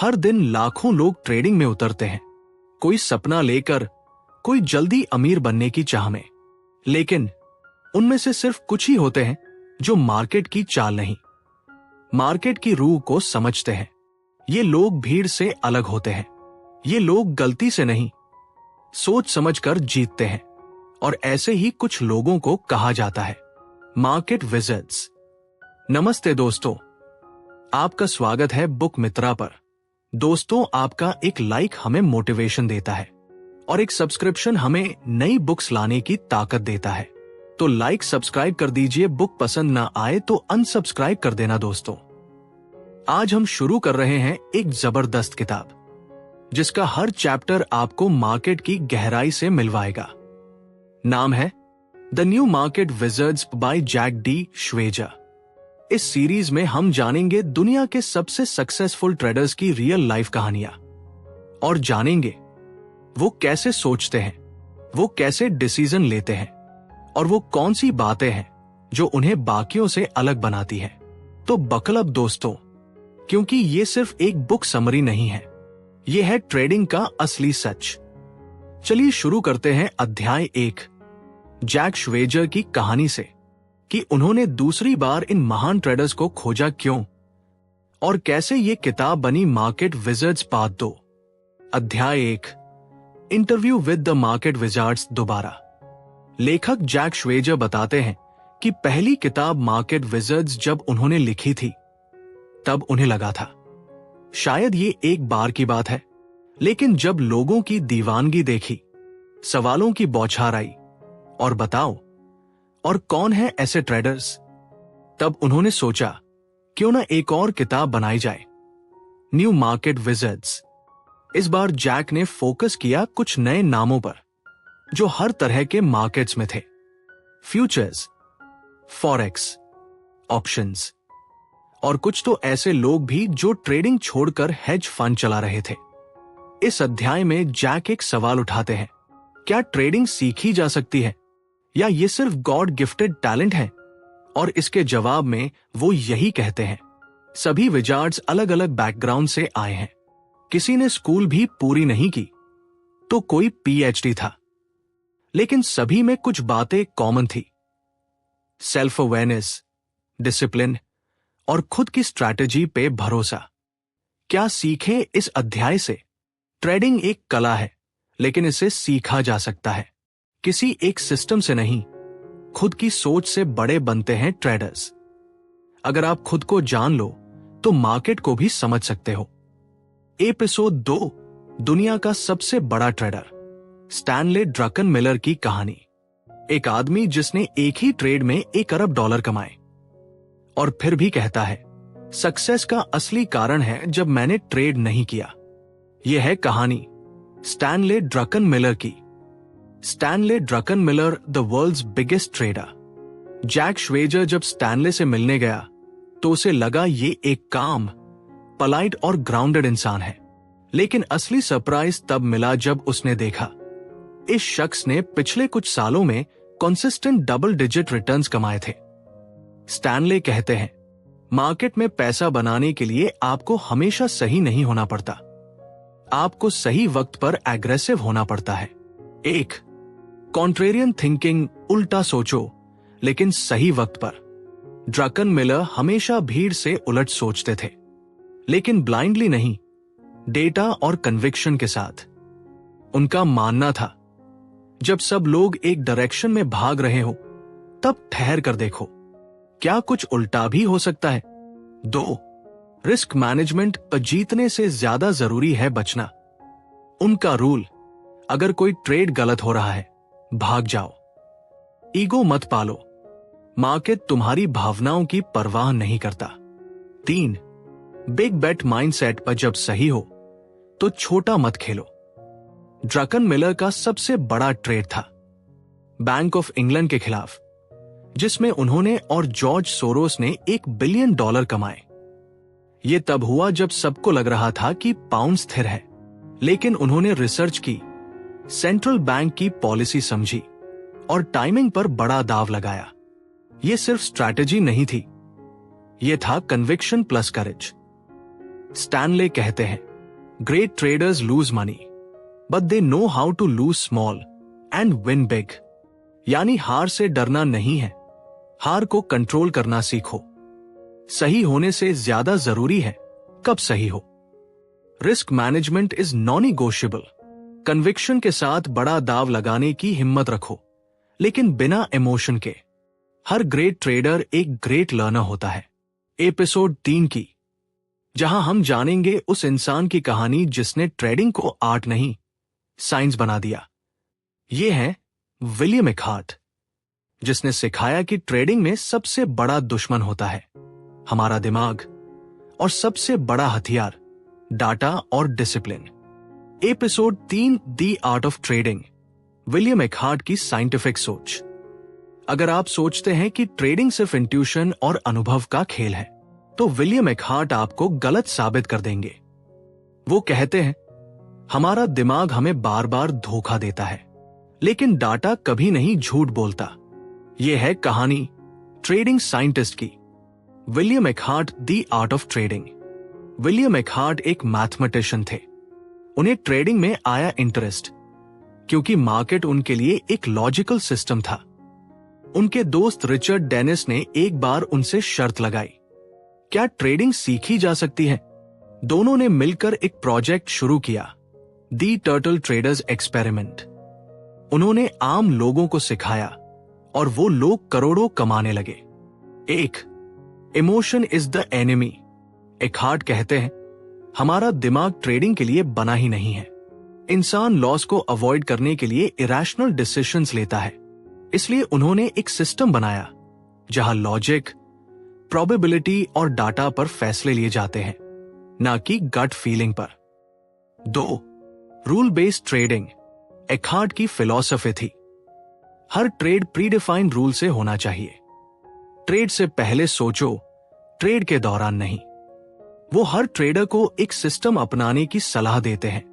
हर दिन लाखों लोग ट्रेडिंग में उतरते हैं, कोई सपना लेकर, कोई जल्दी अमीर बनने की चाह में। लेकिन उनमें से सिर्फ कुछ ही होते हैं जो मार्केट की चाल नहीं, मार्केट की रूह को समझते हैं। ये लोग भीड़ से अलग होते हैं। ये लोग गलती से नहीं, सोच समझकर जीतते हैं। और ऐसे ही कुछ लोगों को कहा जाता है मार्केट विज़र्ड्स। नमस्ते दोस्तों, आपका स्वागत है बुक मित्रा पर। दोस्तों, आपका एक लाइक हमें मोटिवेशन देता है और एक सब्सक्रिप्शन हमें नई बुक्स लाने की ताकत देता है। तो लाइक सब्सक्राइब कर दीजिए। बुक पसंद ना आए तो अनसब्सक्राइब कर देना। दोस्तों, आज हम शुरू कर रहे हैं एक जबरदस्त किताब जिसका हर चैप्टर आपको मार्केट की गहराई से मिलवाएगा। नाम है the new market wizards by Jack D Schwager. इस सीरीज में हम जानेंगे दुनिया के सबसे सक्सेसफुल ट्रेडर्स की रियल लाइफ कहानियां और जानेंगे वो कैसे सोचते हैं, वो कैसे डिसीजन लेते हैं और वो कौन सी बातें हैं जो उन्हें बाकियों से अलग बनाती हैं। तो बकल अप दोस्तों, क्योंकि ये सिर्फ एक बुक समरी नहीं है, ये है ट्रेडिंग का असली सच। चलिए शुरू करते हैं अध्याय 1 जैक श्वेजर की कहानी से कि उन्होंने दूसरी बार इन महान ट्रेडर्स को खोजा क्यों और कैसे ये किताब बनी मार्केट विज़र्ड्स पार्ट 2। अध्याय 1 interview with the market wizards. दोबारा लेखक जैक श्वेजर बताते हैं कि पहली किताब मार्केट विज़र्ड्स जब उन्होंने लिखी थी तब उन्हें लगा था शायद ये एक बार की बात है, लेकिन जब लोगों की दीवानगी देखी, सवालों की बौछार आई और बताओ और कौन है ऐसे ट्रेडर्स, तब उन्होंने सोचा क्यों ना एक और किताब बनाई जाए, न्यू मार्केट विज़र्ड्स। इस बार जैक ने फोकस किया कुछ नए नामों पर जो हर तरह के मार्केट्स में थे, फ्यूचर्स, फॉरेक्स, ऑप्शंस और कुछ तो ऐसे लोग भी जो ट्रेडिंग छोड़कर हेज फंड चला रहे थे। इस अध्याय में जैक एक सवाल उठाते हैं, क्या ट्रेडिंग सीखी जा सकती है या ये सिर्फ गॉड गिफ्टेड टैलेंट है? और इसके जवाब में वो यही कहते हैं, सभी विज़ार्ड्स अलग अलग बैकग्राउंड से आए हैं। किसी ने स्कूल भी पूरी नहीं की तो कोई पीएचडी था, लेकिन सभी में कुछ बातें कॉमन थी, सेल्फ अवेयरनेस, डिसिप्लिन और खुद की स्ट्रैटेजी पे भरोसा। क्या सीखे इस अध्याय से? ट्रेडिंग एक कला है, लेकिन इसे सीखा जा सकता है, किसी एक सिस्टम से नहीं, खुद की सोच से बड़े बनते हैं ट्रेडर्स। अगर आप खुद को जान लो तो मार्केट को भी समझ सकते हो। एपिसोड 2 दुनिया का सबसे बड़ा ट्रेडर स्टैनले ड्रकनमिलर की कहानी। एक आदमी जिसने एक ही ट्रेड में $1 अरब कमाए और फिर भी कहता है सक्सेस का असली कारण है जब मैंने ट्रेड नहीं किया। यह है कहानी स्टैनले ड्रकनमिलर की। Stanley Druckenmiller, the world's biggest trader. Jack Schwager जब स्टैनले से मिलने गया तो उसे लगा ये एक काम, पोलाइट और ग्राउंडेड इंसान है। लेकिन असली सरप्राइज तब मिला जब उसने देखा इस शख्स ने पिछले कुछ सालों में कंसिस्टेंट डबल डिजिट रिटर्न्स कमाए थे। स्टैनले कहते हैं, मार्केट में पैसा बनाने के लिए आपको हमेशा सही नहीं होना पड़ता, आपको सही वक्त पर एग्रेसिव होना पड़ता है। 1 कॉन्ट्रेरियन थिंकिंग, उल्टा सोचो लेकिन सही वक्त पर। ड्रकनमिलर हमेशा भीड़ से उलट सोचते थे, लेकिन ब्लाइंडली नहीं, डेटा और कन्विक्शन के साथ। उनका मानना था जब सब लोग एक डायरेक्शन में भाग रहे हो तब ठहर कर देखो, क्या कुछ उल्टा भी हो सकता है। 2 रिस्क मैनेजमेंट, जीतने से ज्यादा जरूरी है बचना। उनका रूल, अगर कोई ट्रेड गलत हो रहा है भाग जाओ, ईगो मत पालो, मार्केट तुम्हारी भावनाओं की परवाह नहीं करता। 3 बिग बेट माइंडसेट, पर जब सही हो तो छोटा मत खेलो। ड्रकनमिलर का सबसे बड़ा ट्रेड था बैंक ऑफ इंग्लैंड के खिलाफ, जिसमें उन्होंने और जॉर्ज सोरोस ने $1 बिलियन कमाए। यह तब हुआ जब सबको लग रहा था कि पाउंड स्थिर है, लेकिन उन्होंने रिसर्च की, सेंट्रल बैंक की पॉलिसी समझी और टाइमिंग पर बड़ा दाव लगाया। यह सिर्फ स्ट्रैटेजी नहीं थी, यह था कन्विक्शन प्लस करेज। स्टैनले कहते हैं, Great traders lose money, but they know how to lose small and win big. यानी हार से डरना नहीं है, हार को कंट्रोल करना सीखो। सही होने से ज्यादा जरूरी है कब सही हो। Risk management is non negotiable. Conviction के साथ बड़ा दाव लगाने की हिम्मत रखो, लेकिन बिना इमोशन के। हर ग्रेट ट्रेडर एक ग्रेट लर्नर होता है। एपिसोड 3 की, जहां हम जानेंगे उस इंसान की कहानी जिसने ट्रेडिंग को आर्ट नहीं साइंस बना दिया। ये है विलियम एकहार्ट, जिसने सिखाया कि ट्रेडिंग में सबसे बड़ा दुश्मन होता है हमारा दिमाग, और सबसे बड़ा हथियार डाटा और discipline. Episode 3, the art of trading, William Eckhardt की साइंटिफिक सोच। अगर आप सोचते हैं कि ट्रेडिंग सिर्फ इंट्यूशन और अनुभव का खेल है, तो विलियम एकहार्ट आपको गलत साबित कर देंगे। वो कहते हैं, हमारा दिमाग हमें बार बार धोखा देता है, लेकिन डाटा कभी नहीं झूठ बोलता। यह है कहानी ट्रेडिंग साइंटिस्ट की, William Eckhardt, the art of trading. William Eckhardt एक मैथमेटिशियन थे। उन्हें ट्रेडिंग में आया इंटरेस्ट क्योंकि मार्केट उनके लिए एक लॉजिकल सिस्टम था। उनके दोस्त रिचर्ड डेनिस ने एक बार उनसे शर्त लगाई, क्या ट्रेडिंग सीखी जा सकती है? दोनों ने मिलकर एक प्रोजेक्ट शुरू किया, द टर्टल ट्रेडर्स एक्सपेरिमेंट। उन्होंने आम लोगों को सिखाया और वो लोग करोड़ों कमाने लगे। 1. Emotion is the enemy. Eckhardt कहते हैं, हमारा दिमाग ट्रेडिंग के लिए बना ही नहीं है। इंसान लॉस को अवॉइड करने के लिए इरेशनल डिसीजंस लेता है। इसलिए उन्होंने एक सिस्टम बनाया जहां लॉजिक, प्रोबेबिलिटी और डाटा पर फैसले लिए जाते हैं, ना कि गट फीलिंग पर। 2. Rule based trading. एकहार्ट की फिलॉसफी थी, हर ट्रेड प्रीडिफाइंड रूल से होना चाहिए। ट्रेड से पहले सोचो, ट्रेड के दौरान नहीं। वो हर ट्रेडर को एक सिस्टम अपनाने की सलाह देते हैं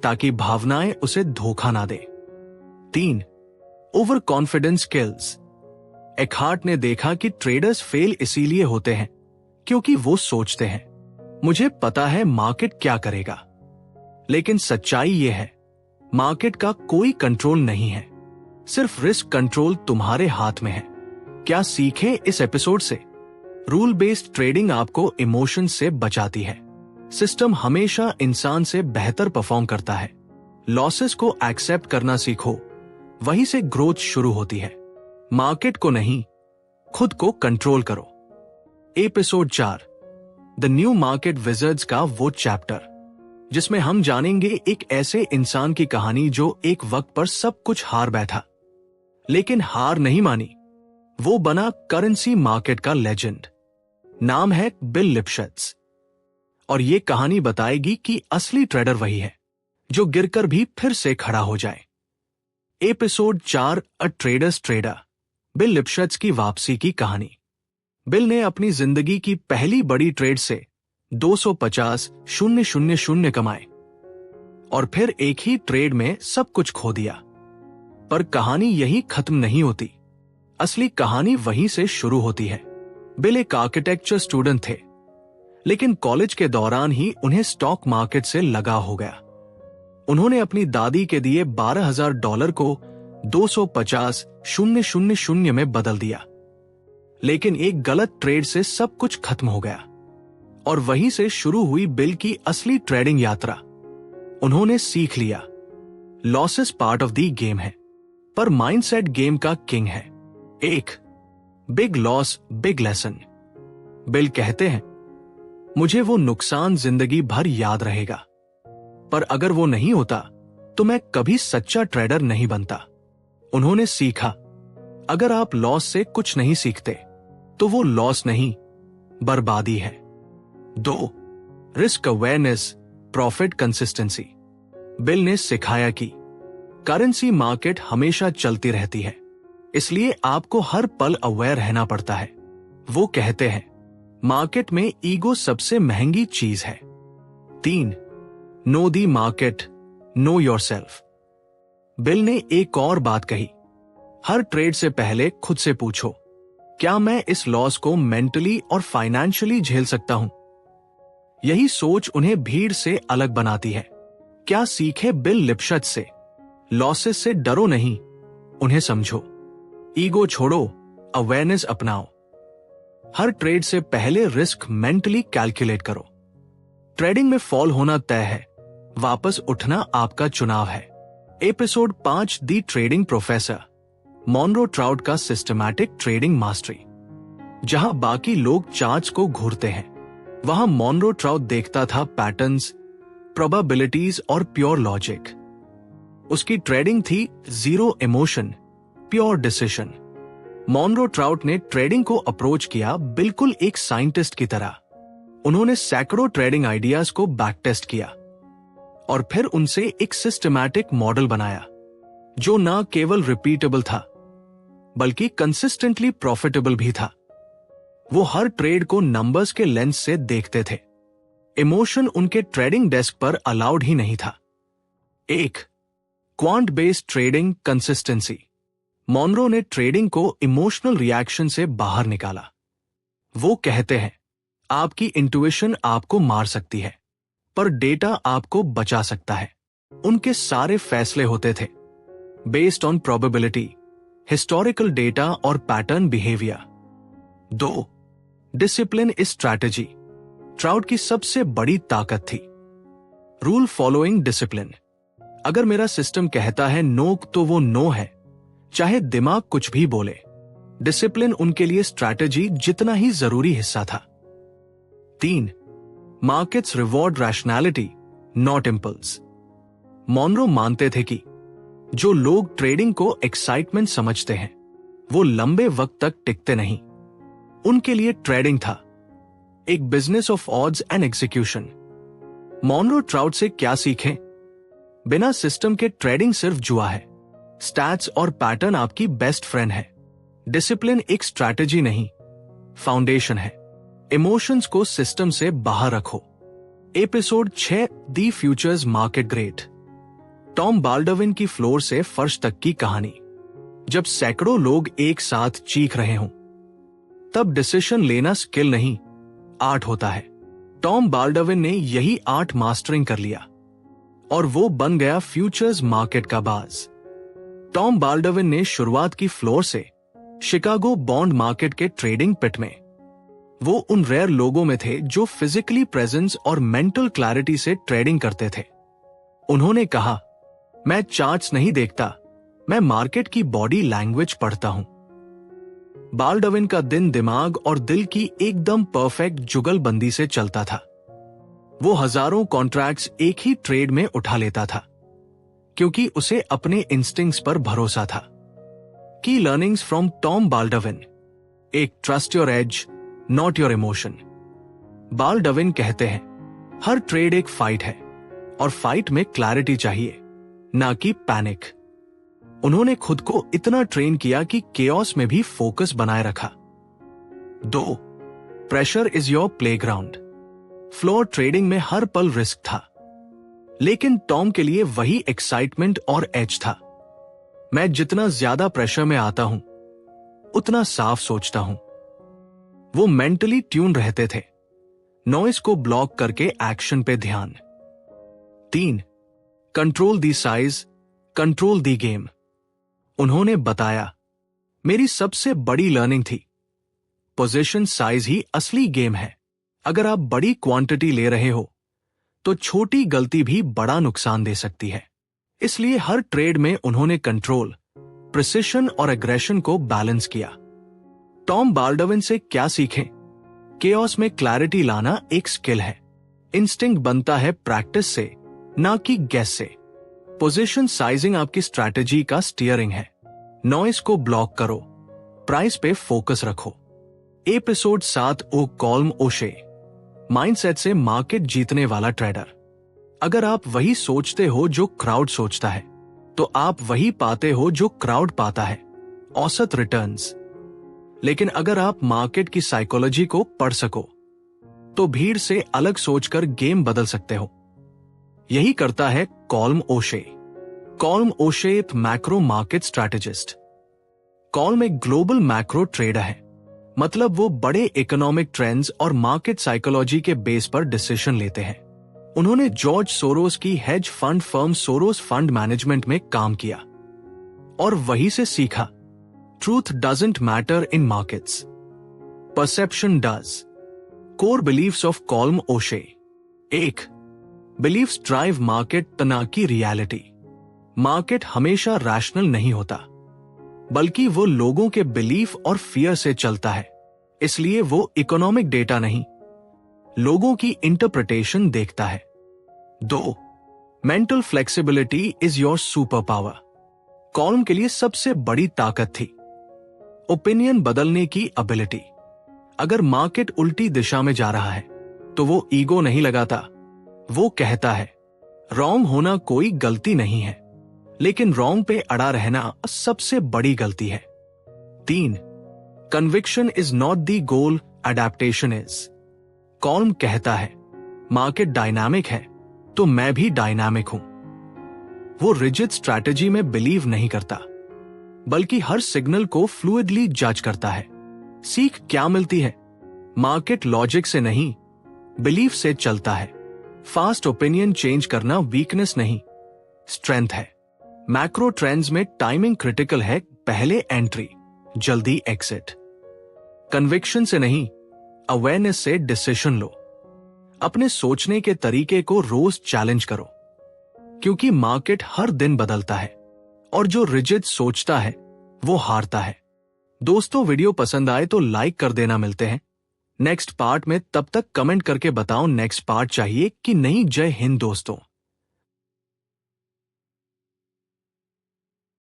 ताकि भावनाएं उसे धोखा ना दे। 3. Over confidence skills. एकहार्ट ने देखा कि ट्रेडर्स फेल इसीलिए होते हैं क्योंकि वो सोचते हैं, मुझे पता है मार्केट क्या करेगा। लेकिन सच्चाई यह है, मार्केट का कोई कंट्रोल नहीं है, सिर्फ रिस्क कंट्रोल तुम्हारे हाथ में है। क्या सीखे इस एपिसोड से? रूल बेस्ड ट्रेडिंग आपको इमोशन से बचाती है। सिस्टम हमेशा इंसान से बेहतर परफॉर्म करता है। लॉसेस को एक्सेप्ट करना सीखो, वहीं से ग्रोथ शुरू होती है। मार्केट को नहीं, खुद को कंट्रोल करो। Episode 4, the new market wizards का वो चैप्टर जिसमें हम जानेंगे एक ऐसे इंसान की कहानी जो एक वक्त पर सब कुछ हार बैठा, लेकिन हार नहीं मानी। वो बना करेंसी मार्केट का लेजेंड। नाम है बिल लिप्शेट्ज, और ये कहानी बताएगी कि असली ट्रेडर वही है जो गिरकर भी फिर से खड़ा हो जाए। एपिसोड 4, अ ट्रेडर्स ट्रेडर, बिल लिप्शेट्ज की वापसी की कहानी। बिल ने अपनी जिंदगी की पहली बड़ी ट्रेड से 250,000 कमाए और फिर एक ही ट्रेड में सब कुछ खो दिया। पर कहानी यही खत्म नहीं होती, असली कहानी वहीं से शुरू होती है। बिल एक आर्किटेक्चर स्टूडेंट थे, लेकिन कॉलेज के दौरान ही उन्हें स्टॉक मार्केट से लगाव हो गया। उन्होंने अपनी दादी के दिए $12,000 को 250,000 में बदल दिया, लेकिन एक गलत ट्रेड से सब कुछ खत्म हो गया और वहीं से शुरू हुई बिल की असली ट्रेडिंग यात्रा। उन्होंने सीख लिया, losses part of the game है, पर माइंडसेट गेम का किंग है। 1. Big loss big lesson. Bill कहते हैं, मुझे वो नुकसान जिंदगी भर याद रहेगा, पर अगर वो नहीं होता तो मैं कभी सच्चा ट्रेडर नहीं बनता। उन्होंने सीखा, अगर आप लॉस से कुछ नहीं सीखते तो वो लॉस नहीं, बर्बादी है। 2. Risk awareness profit consistency. Bill ने सिखाया कि करेंसी मार्केट हमेशा चलती रहती है, इसलिए आपको हर पल अवेयर रहना पड़ता है। वो कहते हैं, मार्केट में ईगो सबसे महंगी चीज है। 3. Know the market, no yourself. Bill ने एक और बात कही, हर ट्रेड से पहले खुद से पूछो, क्या मैं इस लॉस को मेंटली और फाइनेंशियली झेल सकता हूं? यही सोच उन्हें भीड़ से अलग बनाती है। क्या सीखे बिल लिप्शट से? लॉसेस से डरो नहीं, उन्हें समझो। ईगो छोड़ो, अवेयरनेस अपनाओ। हर ट्रेड से पहले रिस्क मेंटली कैलकुलेट करो। ट्रेडिंग में फॉल होना तय है, वापस उठना आपका चुनाव है। एपिसोड 5, दी ट्रेडिंग प्रोफेसर, मॉनरो ट्राउट का सिस्टमैटिक ट्रेडिंग मास्टरी। जहां बाकी लोग चार्ट्स को घूरते हैं, वहां मॉनरो ट्राउट देखता था पैटर्न्स, प्रोबेबिलिटीज और प्योर लॉजिक। उसकी ट्रेडिंग थी zero emotion, pure decision. Monroe trout ने ट्रेडिंग को अप्रोच किया बिल्कुल एक साइंटिस्ट की तरह। उन्होंने सैकड़ों ट्रेडिंग आइडियाज को बैक टेस्ट किया और फिर उनसे एक सिस्टमैटिक मॉडल बनाया जो न केवल रिपीटेबल था बल्कि कंसिस्टेंटली प्रॉफिटेबल भी था। वो हर ट्रेड को नंबर्स के लेंस से देखते थे। इमोशन उनके ट्रेडिंग डेस्क पर अलाउड ही नहीं था। 1. Quant based trading consistency. Monroe ने ट्रेडिंग को इमोशनल रिएक्शन से बाहर निकाला। वो कहते हैं, आपकी इंट्यूशन आपको मार सकती है, पर डेटा आपको बचा सकता है। उनके सारे फैसले होते थे based on probability, historical data और pattern behavior. 2. Discipline is strategy. Trout की सबसे बड़ी ताकत थी रूल फॉलोइंग डिसिप्लिन। अगर मेरा सिस्टम कहता है नो तो वो नो है, चाहे दिमाग कुछ भी बोले। डिसिप्लिन उनके लिए स्ट्रैटेजी जितना ही जरूरी हिस्सा था। 3. Markets reward rationality, not impulse. Monroe मानते थे कि जो लोग ट्रेडिंग को एक्साइटमेंट समझते हैं वो लंबे वक्त तक टिकते नहीं। उनके लिए ट्रेडिंग था एक business of odds and execution. Monroe trout से क्या सीखें? बिना सिस्टम के ट्रेडिंग सिर्फ जुआ है। स्टैट्स और पैटर्न आपकी बेस्ट फ्रेंड है। डिसिप्लिन एक स्ट्रैटेजी नहीं, फाउंडेशन है। इमोशंस को सिस्टम से बाहर रखो। Episode 6, the futures market great. Tom Baldwin की फ्लोर से फर्श तक की कहानी। जब सैकड़ों लोग एक साथ चीख रहे हों, तब डिसीजन लेना स्किल नहीं, आर्ट होता है। टॉम बाल्डविन ने यही आर्ट मास्टरिंग कर लिया और वो बन गया फ्यूचर्स मार्केट का बाज। टॉम बाल्डविन ने शुरुआत की फ्लोर से, शिकागो बॉन्ड मार्केट के ट्रेडिंग पिट में। वो उन रेयर लोगों में थे जो फिजिकली प्रेजेंस और मेंटल क्लैरिटी से ट्रेडिंग करते थे। उन्होंने कहा, मैं चार्ट्स नहीं देखता, मैं मार्केट की बॉडी लैंग्वेज पढ़ता हूं। बाल्डविन का दिन दिमाग और दिल की एकदम परफेक्ट जुगलबंदी से चलता था। वो हजारों कॉन्ट्रैक्ट्स एक ही ट्रेड में उठा लेता था क्योंकि उसे अपने इंस्टिंक्ट्स पर भरोसा था। की learnings from Tom Baldwin. 1. Trust your age, not your emotion. Baldwin कहते हैं, हर ट्रेड एक फाइट है और फाइट में क्लैरिटी चाहिए, ना कि पैनिक। उन्होंने खुद को इतना ट्रेन किया कि केओस में भी फोकस बनाए रखा। 2. Pressure is your playground. Floor trading में हर पल रिस्क था, लेकिन टॉम के लिए वही एक्साइटमेंट और एज था। मैं जितना ज्यादा प्रेशर में आता हूं, उतना साफ सोचता हूं। वो मेंटली ट्यून रहते थे, नॉइस को ब्लॉक करके एक्शन पे ध्यान। 3. कंट्रोल दी साइज, कंट्रोल दी गेम। उन्होंने बताया, मेरी सबसे बड़ी लर्निंग थी, पोजीशन साइज ही असली गेम है। अगर आप बड़ी क्वांटिटी ले रहे हो तो छोटी गलती भी बड़ा नुकसान दे सकती है। इसलिए हर ट्रेड में उन्होंने कंट्रोल, प्रिसिशन और एग्रेशन को बैलेंस किया। टॉम बाल्डविन से क्या सीखें? केओस में क्लैरिटी लाना एक स्किल है। इंस्टिंक्ट बनता है प्रैक्टिस से, ना कि गेस से। पोजीशन साइजिंग आपकी स्ट्रैटेजी का स्टीयरिंग है। नॉइस को ब्लॉक करो, प्राइस पे फोकस रखो। एपिसोड 7, ओ कॉल्म ओशे, माइंडसेट से मार्केट जीतने वाला ट्रेडर। अगर आप वही सोचते हो जो क्राउड सोचता है, तो आप वही पाते हो जो क्राउड पाता है, औसत रिटर्न्स। लेकिन अगर आप मार्केट की साइकोलॉजी को पढ़ सको, तो भीड़ से अलग सोचकर गेम बदल सकते हो। यही करता है कॉल्म ओशे। कॉल्म ओशे एक मैक्रो मार्केट स्ट्रैटेजिस्ट। कॉल्म एक ग्लोबल मैक्रो ट्रेडर है। मतलब वो बड़े इकोनॉमिक ट्रेंड्स और मार्केट साइकोलॉजी के बेस पर डिसीजन लेते हैं। उन्होंने जॉर्ज सोरोस की hedge fund firm Soros fund management में काम किया और वहीं से सीखा, truth doesn't matter in markets, perception does. Core beliefs of Colm O'Shea. 1. Beliefs drive market तना की रियलिटी। मार्केट हमेशा रैशनल नहीं होता, बल्कि वो लोगों के बिलीफ और फियर से चलता है। इसलिए वो इकोनॉमिक डेटा नहीं, लोगों की इंटरप्रिटेशन देखता है। 2. Mental flexibility is your super power. Colm के लिए सबसे बड़ी ताकत थी ओपिनियन बदलने की एबिलिटी। अगर मार्केट उल्टी दिशा में जा रहा है तो वो ईगो नहीं लगाता, वो कहता है रॉन्ग होना कोई गलती नहीं है, लेकिन रॉन्ग पे अड़ा रहना सबसे बड़ी गलती है। 3. Conviction is not the goal, adaptation is. Colm कहता है मार्केट डायनामिक है तो मैं भी डायनामिक हूं। वो रिजिड स्ट्रैटेजी में बिलीव नहीं करता, बल्कि हर सिग्नल को फ्लूइडली जज करता है। सीख क्या मिलती है? मार्केट लॉजिक से नहीं, बिलीफ से चलता है। फास्ट ओपिनियन चेंज करना वीकनेस नहीं, स्ट्रेंथ है। मैक्रो ट्रेंड्स में टाइमिंग क्रिटिकल है, पहले एंट्री, जल्दी एग्जिट। कन्विक्शन से नहीं, अवेयरनेस से डिसीजन लो। अपने सोचने के तरीके को रोज चैलेंज करो, क्योंकि मार्केट हर दिन बदलता है और जो रिजिड सोचता है वो हारता है। दोस्तों, वीडियो पसंद आए तो लाइक कर देना। मिलते हैं नेक्स्ट पार्ट में, तब तक कमेंट करके बताओ नेक्स्ट पार्ट चाहिए कि नहीं। जय हिंद दोस्तों।